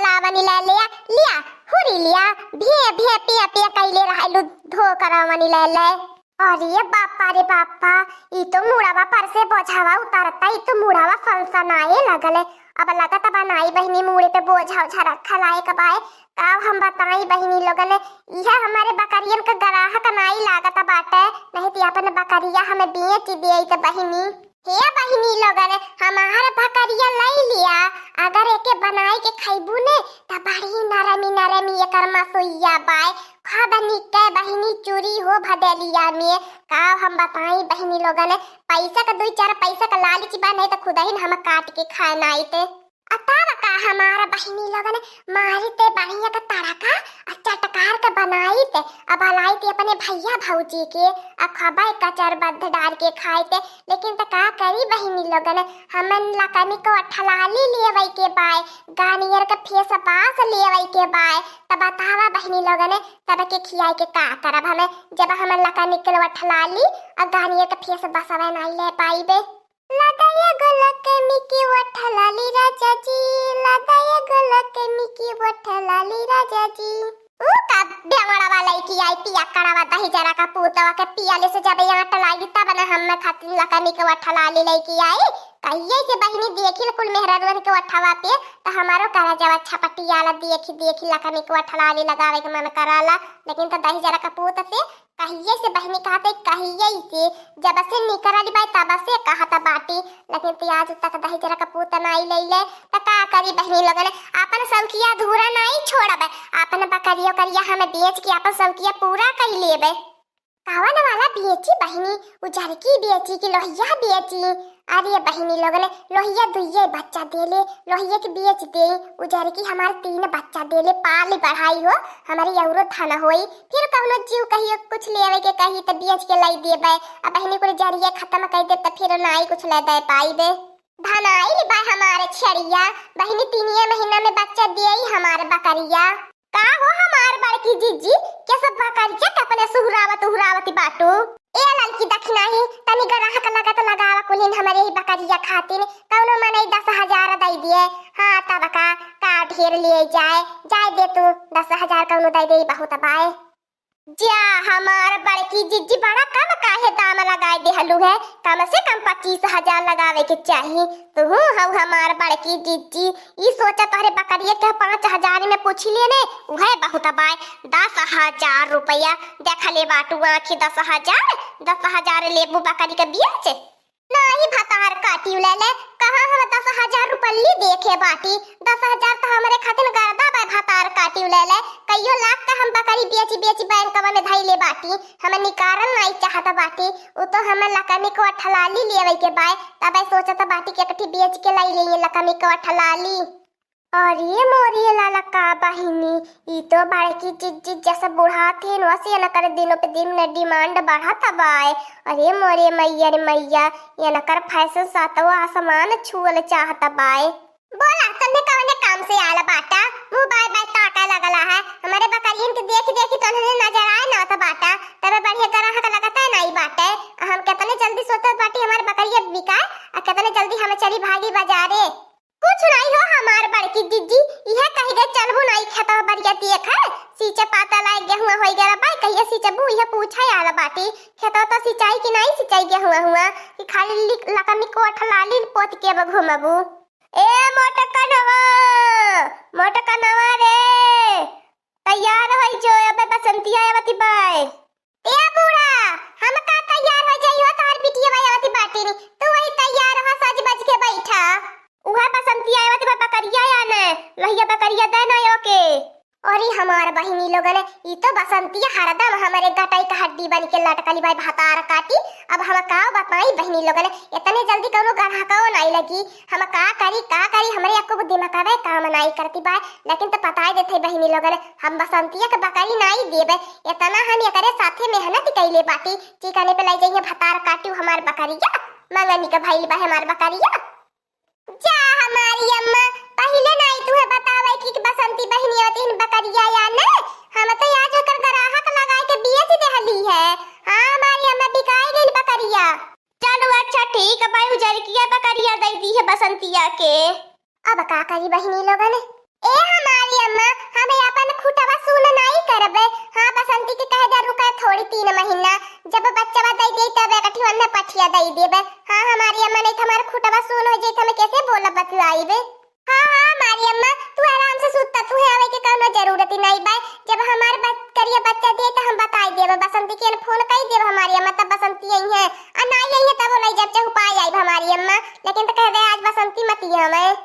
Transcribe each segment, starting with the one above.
लावनी ला लिया लिया हुरी लिया भे भे पिया पिया कैले रहलू धो करावनी ला ले। अरे बापा रे बापा, ई तो मुड़ावा पर से बोझावा उतारता, ई तो मुड़ावा सनसनाए लगले। अब लगता बनाई बहनी मुड़े पे बोझा उझा रखा लाए कबाए का हम बताई बहनी लोगन यह हमारे बकरियन का ग्राहक नाई लागत बाटे, नहीं तो अपन बकरिया हमें बेच दिए तो बहनी। हे बहनी लोगन हमारा बकरिया ले लिया, अगर एके बनाई के खैबू ने त बड़ी नरमी नरमी एकर मसोइया बाय खादा निके बहनी चूरी हो भदेलिया में का हम बताई बहनी लोगन पैसा का 2-4 पैसा का लालच बा, नहीं तो खुदा ही हम काट के खाना आते। अतावा का हमारा बहनी लोगन मारी ते बढ़िया का तड़का चटकार का बनाई ते अब लाई ते अपने भैया भौजी के खबा कचर बद्ध डाल के खाए थे। लेकिन तो का करी बहनी लोगन हमन लकनी को ठलाली लेवई के बाय गानियर का फेस पास लेवई के बाय तब बतावा बहनी लोगन तब के खियाई के का करब हमें जब हमन लकनी के ठलाली और गानियर का फेस बसवा नहीं ले पाईबे। लगाया गोलक के मिकी वठलाली राजा जी, लगाया गोलक के मिकी वठलाली राजा जी। ऊ का बेवड़ा वाला की आई पिया करावा दही जरा का पूतवा के पियाले से जब यहाँ टलाई तब ना हम खातिर लकनी के वठलाली लेके आई कहिए से बहनी देखिल कुल मेहरान के वठवा पे तो हमारो करा जवा छपटियाला देखी लकनी के वठलाली लगावे के मन कराला। लेकिन तो दही जरा का पूत से कहिए से बहनी कहते कहिए से जब से निकरली बाई तब से कहता बाटी। लेकिन तो आज तक दही जरा का पूत नाई ले ले तो का करी बहनी लोगन अपन सौकिया अधूरा नहीं छोड़ब, अपन बकरियो करिया हमें बेच के अपन सौकिया पूरा कर लेबे। कावन वाला बेची बहनी उजर की बेची की लोहिया बेची। अरे बहनी लोगन लोहिया दुइये बच्चा देले लोहिया के बेच दे उजर की हमारे 3 बच्चा देले पाली बढ़ाई हो हमारी एवरो धन होई फिर कहनो जीव कहियो कुछ लेवे के कही त बेच के लाई देबे। अब बहनी को जरिया खत्म कर दे त फिर नाई कुछ ले दे पाईबे। धन आई बा हमारे छड़िया बहनी 3 महीना में बच्चा देई हमारे बकरिया का हो हमार बड़की जीजी के सब बकरिया अपने सुहरावती बाटू ए लड़की दखना ही तनी ग्राहक लगत लगावा कुलिन हमारे ही बकरिया खातिर कौनो मने 10,000 दई दिए। हां तब का ढेर ले जाए दे तू 10,000 कौनो दई दे बहुत बाए जा हमार बड़की जीजी बड़ा कम काहे दाम लगाए देहलू है, कम से कम 25,000 लगावे के चाहिए। तू हम हमार बड़की जीजी ई सोचा तोहरे बकरिया के 5,000 में पूछ लिए ने उहे बहुत बाय 10,000 रुपया देख ले बाटू आखी 10,000 लेबू बकरी के बेच नहीं भतार काटी ले ले कहां हम 10,000 रुपया देखे बाटी 10,000 तो हमारे खातिर गर्दा बा भतार काटी ले ले कईयो लाख का हम बकरी बेची बैंकवा में धई ले बाटी हमें निकारन नहीं चाहता बाटी वो तो हमें लकमी को ठलाली लेवे के बाय तब सोचता बाटी के इकट्ठी बेच के लाई ले लकमी को ठलाली। अरे मोरी लाला का बहिनी ई तो बड़की चीज जैसा बुढ़ा थे वैसे न कर दिनों पे दिन में डिमांड बढ़ता बाय। अरे मोरे मैया रे मैया ये न कर फैशन सातवा आसमान छुअल चाहता बाय। बोला तन्ने कवने काम से आला बाटा मुंह बाय ताका लगला है हमारे बकरियन के देख तन्ने नजर आए ना तो बाटा तबे बढ़िया ग्राहक लगता है नहीं बाटे। हम कितने जल्दी सोचत बाटी हमारे बकरिया बिकाए और कितने जल्दी हम चली भागी बाजारे कुछ नहीं हो हमार बड़की जीजी यह कही गए चलबू नहीं खाता बढ़िया देख सींचे पाता लाए गेहुआ होई गरा बाई कहिए सींचबू यह पूछा आला बाटी खेतो तो सिंचाई की नहीं सिंचाई गेहुआ कि खाली लकमी को ठलाली पोत के घुमबू। ए मोटका नवा रे तैयार होई जो अबे बसंतिया आवती बाय। ए बूढ़ा हम का तैयार हो जाइयो तार बिटिया बाई आवती बाटी तू वही तैयार हो सज बज के बैठा उहा बसंतिया आवती बकरिया या ने लहिया बकरिया दे ना यो के। अरे हमार बहिनी लोगन ई तो बसंतिया हरदम हमारे गटाई का हड्डी बन के लटकली बाई भातार काटी। अब हम का बताई बहिनी लोगन इतने जल्दी कोनो ग्राहको नहीं लगी हम का करी हमरे एको बुद्धि में करे काम नहीं करती बाय। लेकिन तो पता ही देथे बहिनी लोगन हम बसंतिया के बकरी नहीं देबे इतना हम एकरे साथे मेहनत कइले बाटी चिकने पे लाई जाइए भातार काटी हमार बकरिया मंगनी के भाई बा हमार बकरिया जा हमारी अम्मा पहले नहीं तुम्हें बतावे कि बसंती बहनी होती इन बकरिया या ने हम तो आज होकर ग्राहक लगाए के बेच देहली है। हां हमारी अम्मा बिकाई गई बकरिया चलो अच्छा ठीक है भाई उजर किया बकरिया दे दी है बसंतिया के। अब का करी बहनी लोगन ए हमारी अम्मा हमें अपन खुटवा सुन नहीं करबे। हां बसंती के कह दे रुका थोड़ी 3 महीना जब बच्चा दई दे तब एकठी वन्ना पठिया दई देबे। हां हमारी अम्मा नहीं हमार खुटवा सुन हो जई हमें कैसे बोला बतलाईबे। हां हमारी अम्मा तू आराम से सुत तू है आवे के कोनो जरूरत ही नहीं बा। जब हमार करिया बच्चा दे त हम बताई देबे बसंती के फोन कई देबे हमारी अम्मा तब बसंती आई है आ नहीं आई है तब नहीं जब उपाय आई हमारी अम्मा। लेकिन तो कह दे आज बसंती मत ही हमें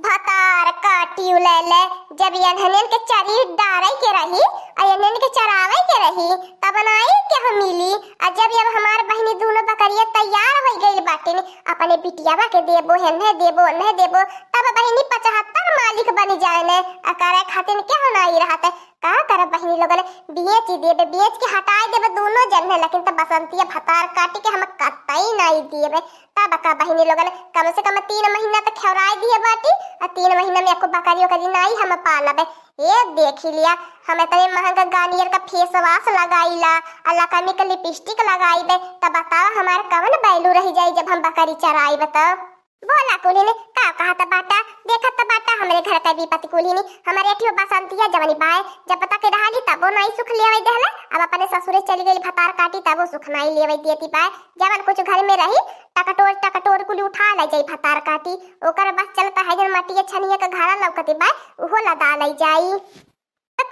भतार काटी ले जब यनहन के चरी डारे के रही यनहन के चरावे के रही तब बनाई के हम मिली। आ जब हमार बहनी दोनों बकरिया तैयार हो गई बाटे अपने बिटियावा के देबो हेने देबो तब बहनी 75 मालिक बन जाए ने अकारे खातिर के होनाई रहत का कर बहनी लोगन बेच के हटाए देबे दोनों जन है। लेकिन तब बसंतिया भतार काटी के हम कतई नहीं देबे तब का बहनी लोगन कम से कम 3 महीना तक खवराई दिए बाटी आ 3 महीना में एको बकरियों का नहीं हम पालबे। ये देख लिया हमें तने महंगा गार्नियर का फेस वॉश लगाईला अल्लाह का के लिपस्टिक लगाईबे तब बताओ हमारे कवन वैल्यू रह जाई जब हम बकरी चराई बताओ। बोला कुली ने का कहा था बाटा देखा था बाटा हमारे घर का भी पति कुली ने हमारे एठियो बसंतिया जवनी बाय जब पता के रहाली तब वो नहीं सुख लेवे देहले अब अपने ससुरे चली गई भतार काटी तब वो सुख नहीं लेवे देती बाय जवन कुछ घर में रही टकटोर कुली उठा ले जाई भतार काटी ओकर बस चलता है जन मटिया छनिया का घड़ा लौकती बाय उहो लदा ले जाई।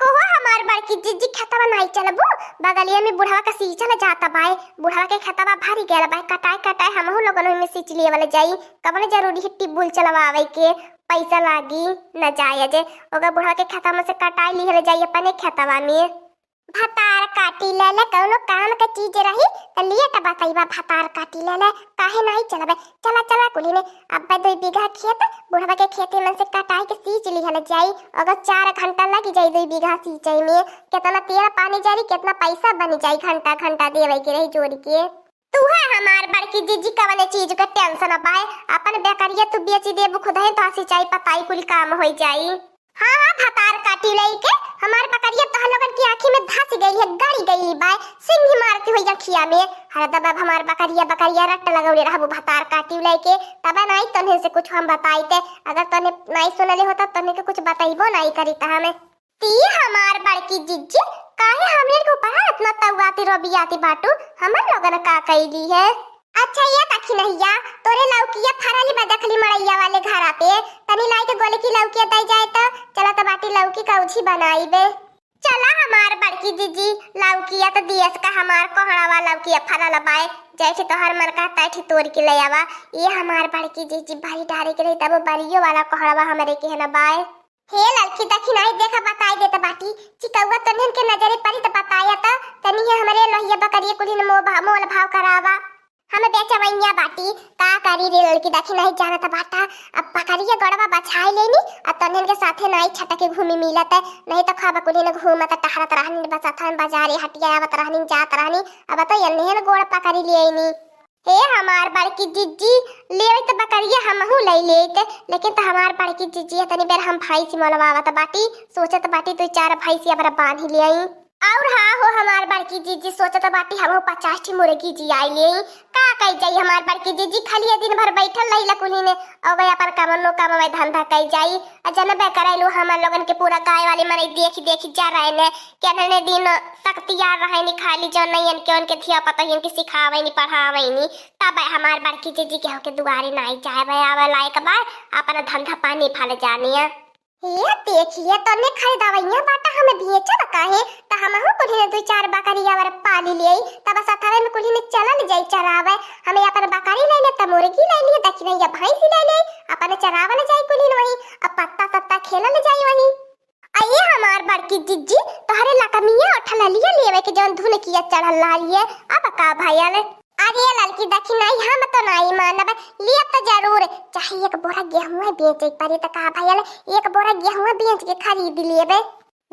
कोहो हमार बड़की जिज्जी खेतवा नहीं चलबो बगलिया में बुढ़वा का सींचल जाता बाय बुढ़वा के खेतवा भारी गेल बाय कटाई हमहु लोगन में सींच लिए वाले जाई कबने जरूरी है टिब्बुल चलवावे के पैसा लागी न जाए जे ओगा बुढ़वा के खेतवा में से कटाई लिए जाई अपने खेतवा में। भतार काटी ले कोनो काम के चीज रही त लिए त बताइबा भतार काटी ले काहे नहीं चलबे चला कुली ने अब 2 बीघा खेत बुढ़वा के खेते में से कटाई के सींच लिहल जाई अगर 4 घंटा लग जाई 2 बीघा सींचाई में कितना तेल पानी जारी कितना पैसा बन जाई घंटा देवे के रही जोड़ के। तू है हमार बड़की जीजी कवने चीज का टेंशन पाए अपन बेकरिया तू बेच देबू खुद है तो सिंचाई पताई कुल काम हो जाई। हां भतार काटी लई के हमार बकरिया तह लोगन की आंखी में धस गई है गड़ी गई बाय सिंह मारती हुई अखिया में हर दबा हमार बकरिया रट लगौले रहबू भतार काटी लई के तब नहीं तने से कुछ हम बताईते अगर तने नहीं सुनले होता तने के कुछ बताइबो नहीं करी त हमें ती हमार बड़की जिज्जी काहे हमरे को ऊपर इतना तवाती रबियाती बाटू हमर लोगन का कैली है। अच्छा ये तखी नहिया तोरे लौकिया फरली बदखली मड़ैया वाले घरा पे तनी लाई के गोले की लौकिया दई जाए त चला त बाटी लौकी का उछी बनाईबे। चला हमार बड़की जीजी लौकिया तो दियस का हमार कोहड़ा वाला लौकिया फरल बाए जैसे तोहर मन का तैठी तोड़ के ले आवा ये हमार बड़की जीजी भारी डारे के रही तब बरियो वाला कोहड़ा हमरे के है ना बाए। हे लड़की दखी नहीं देखा बताई देता बाटी चिकौवा तन्हन के नजरे पड़ी त बताया त तनी हमरे लोहिया बकरिया कुली मोल भाव करावा हमें बेचा वैया बाटी का करी रे लड़की दखी नहीं जाना त बाटा अब बकरिया गड़वा बछाई लेनी आ तन्हन के साथे नहीं छटके घूमी मिलत नहीं तो खाबा कुली ने घूमत टहरत रहनी बस अथन बाजारे हटिया आवत रहनी जात रहनी अब तो यन्ने गोड़ पकड़ी लेनी। हे हमार बड़की जिज्जी लेवे त बकरिया हमहु ले लेते लेकिन त हमार बड़की जिज्जी तनी बेर हम भाई से मनवावत बाटी सोचत बाटी तो 4 भाई से अब बांध ही ले आई और हाँ हो हमार बड़की जीजी सोचत बाटी हम 50 ठी मुर्गी जी आई ले का कई जाई हमार बड़की जीजी खाली दिन भर बैठल रही कुली ने अब अपन कमनो काम में धंधा कई जाई आ जनबे करैलु हमर लोगन के पूरा गाय वाली मने देख जा रहे ने केने दिन तक तैयार रहे नि खाली जो नहीं के उनके थिया पता ही इनके सिखावे नि पढ़ावे नि तब हमार बड़की जीजी के होके दुआरे नहीं जाए भाई आवे लायक बा अपन धंधा पानी फल जानिया। ये देखिए तने खरीदावैया बाटा हमें बेचल काहे त हमहु कुली ने 2-4 बकरिया वर पाली लेई तब साथवे में कुली ने चलल जाई चरावे हमें अपन बकरी ले ले त मुर्गी ले ले दखी नहीं भैंस ले ले अपन चरावल जाई कुली ने वही अब पत्ता सत्ता खेलल जाई वही। आइए हमार बड़की जिज्जी तोहरे लकमिया उठल लिया लेवे के जौन धुन किया चढ़ल लालिए अब का भैया अरे लड़की दखी नहीं हम तो नहीं मानब लिए तो जरूर चाहे 1 बोरा गेहूं बेचे पड़ी तो कहा भैया 1 बोरा गेहूं बेच के खरीद लेबे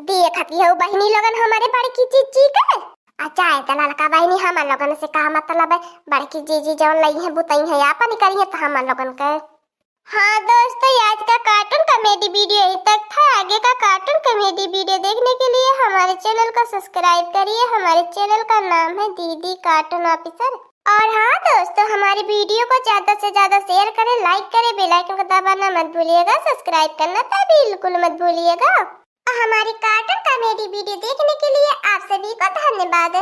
देखती हो बहनी लोगन हमारे बड़की जीजी के अच्छा है त लड़का बहनी हमर लोगन से का मतलब है बड़की जीजी जौन लई है बुतई है अपन करी है तो हमर लोगन के। हाँ दोस्तों आज का कार्टून कॉमेडी वीडियो यहीं तक था आगे का कार्टून कॉमेडी वीडियो देखने के लिए हमारे चैनल को सब्सक्राइब करिए हमारे चैनल का नाम है दीदी कार्टून ऑफिसर। और हाँ दोस्तों, हमारी वीडियो को ज्यादा से ज्यादा शेयर करें, लाइक करें, बेल आइकन को दबाना मत भूलिएगा, सब्सक्राइब करना तो बिल्कुल मत भूलिएगा। और हमारी कार्टून कॉमेडी वीडियो देखने के लिए आप सभी को धन्यवाद।